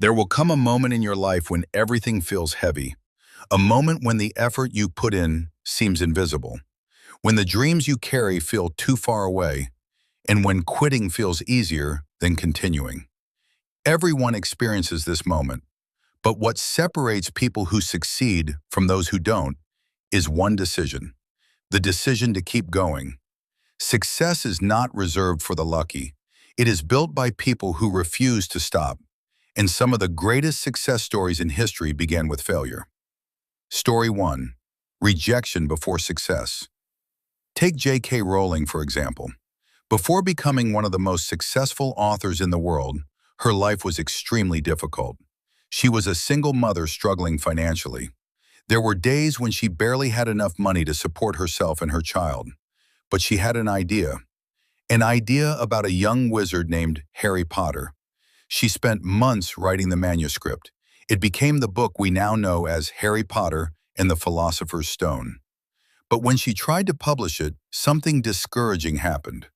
There will come a moment in your life when everything feels heavy, a moment when the effort you put in seems invisible, when the dreams you carry feel too far away, and when quitting feels easier than continuing. Everyone experiences this moment, but what separates people who succeed from those who don't is one decision, the decision to keep going. Success is not reserved for the lucky. It is built by people who refuse to stop. And some of the greatest success stories in history began with failure. Story 1. Rejection before success. Take J.K. Rowling, for example. Before becoming one of the most successful authors in the world, her life was extremely difficult. She was a single mother struggling financially. There were days when she barely had enough money to support herself and her child. But she had an idea about a young wizard named Harry Potter. She spent months writing the manuscript. It became the book we now know as Harry Potter and the Philosopher's Stone. But when she tried to publish it, something discouraging happened.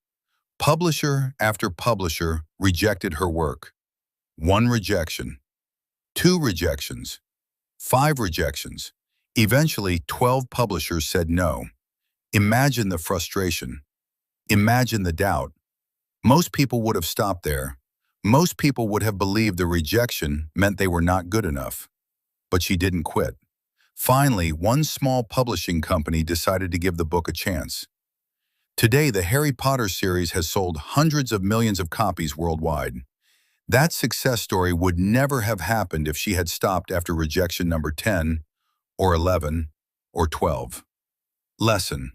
Publisher after publisher rejected her work. One rejection, two rejections, five rejections. Eventually, 12 publishers said no. Imagine the frustration. Imagine the doubt. Most people would have stopped there. Most people would have believed the rejection meant they were not good enough. But she didn't quit. Finally, one small publishing company decided to give the book a chance. Today, the Harry Potter series has sold hundreds of millions of copies worldwide. That success story would never have happened if she had stopped after rejection number 10, or 11, or 12. Lesson.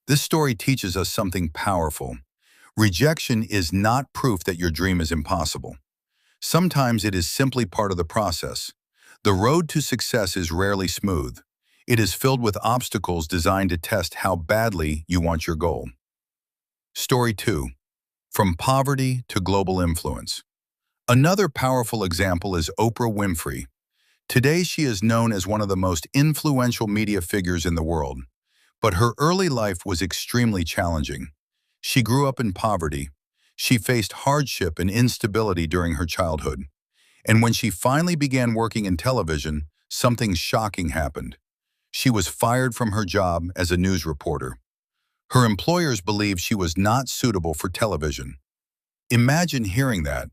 This story teaches us something powerful. Rejection is not proof that your dream is impossible. Sometimes it is simply part of the process. The road to success is rarely smooth. It is filled with obstacles designed to test how badly you want your goal. Story 2. From poverty to global influence. Another powerful example is Oprah Winfrey. Today she is known as one of the most influential media figures in the world. But her early life was extremely challenging. She grew up in poverty. She faced hardship and instability during her childhood. And when she finally began working in television, something shocking happened. She was fired from her job as a news reporter. Her employers believed she was not suitable for television. Imagine hearing that.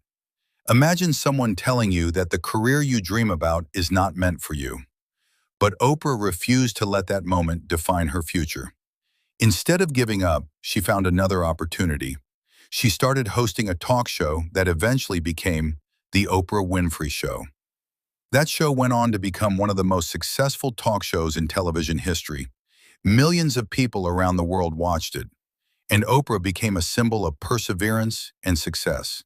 Imagine someone telling you that the career you dream about is not meant for you. But Oprah refused to let that moment define her future. Instead of giving up, she found another opportunity. She started hosting a talk show that eventually became The Oprah Winfrey Show. That show went on to become one of the most successful talk shows in television history. Millions of people around the world watched it, and Oprah became a symbol of perseverance and success.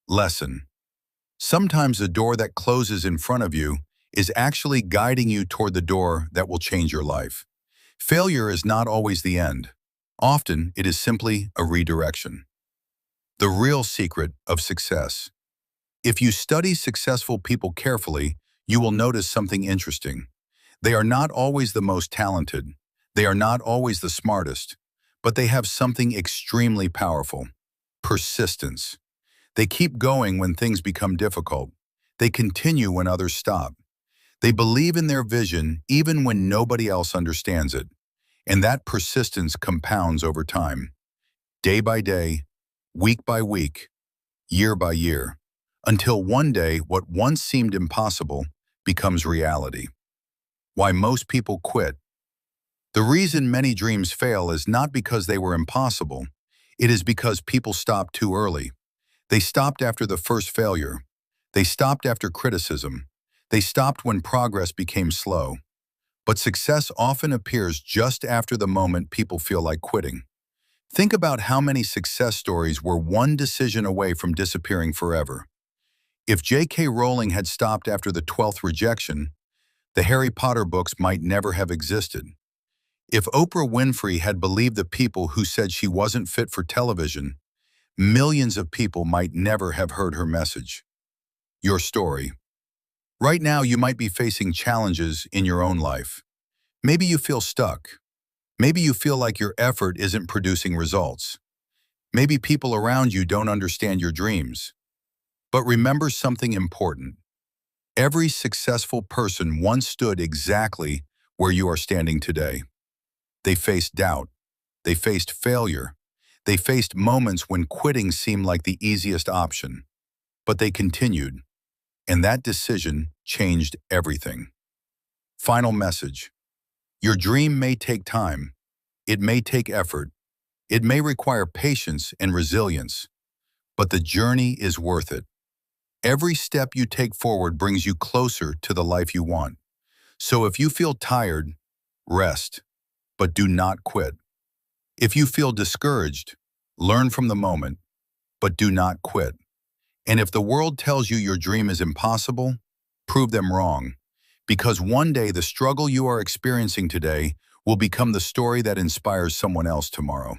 Lesson. Sometimes the door that closes in front of you is actually guiding you toward the door that will change your life. Failure is not always the end. Often, it is simply a redirection. The real secret of success. If you study successful people carefully, you will notice something interesting. They are not always the most talented. They are not always the smartest. But they have something extremely powerful: persistence. They keep going when things become difficult. They continue when others stop. They believe in their vision even when nobody else understands it. And that persistence compounds over time. Day by day, week by week, year by year, until one day what once seemed impossible becomes reality. Why most people quit. The reason many dreams fail is not because they were impossible. It is because people stopped too early. They stopped after the first failure. They stopped after criticism. They stopped when progress became slow. But success often appears just after the moment people feel like quitting. Think about how many success stories were one decision away from disappearing forever. If J.K. Rowling had stopped after the 12th rejection, the Harry Potter books might never have existed. If Oprah Winfrey had believed the people who said she wasn't fit for television, millions of people might never have heard her message. Your story. Right now, you might be facing challenges in your own life. Maybe you feel stuck. Maybe you feel like your effort isn't producing results. Maybe people around you don't understand your dreams. But remember something important. Every successful person once stood exactly where you are standing today. They faced doubt. They faced failure. They faced moments when quitting seemed like the easiest option. But they continued, and that decision changed everything. Final message. Your dream may take time. It may take effort. It may require patience and resilience, but the journey is worth it. Every step you take forward brings you closer to the life you want. So if you feel tired, rest, but do not quit. If you feel discouraged, learn from the moment, but do not quit. And if the world tells you your dream is impossible, prove them wrong. Because one day the struggle you are experiencing today will become the story that inspires someone else tomorrow.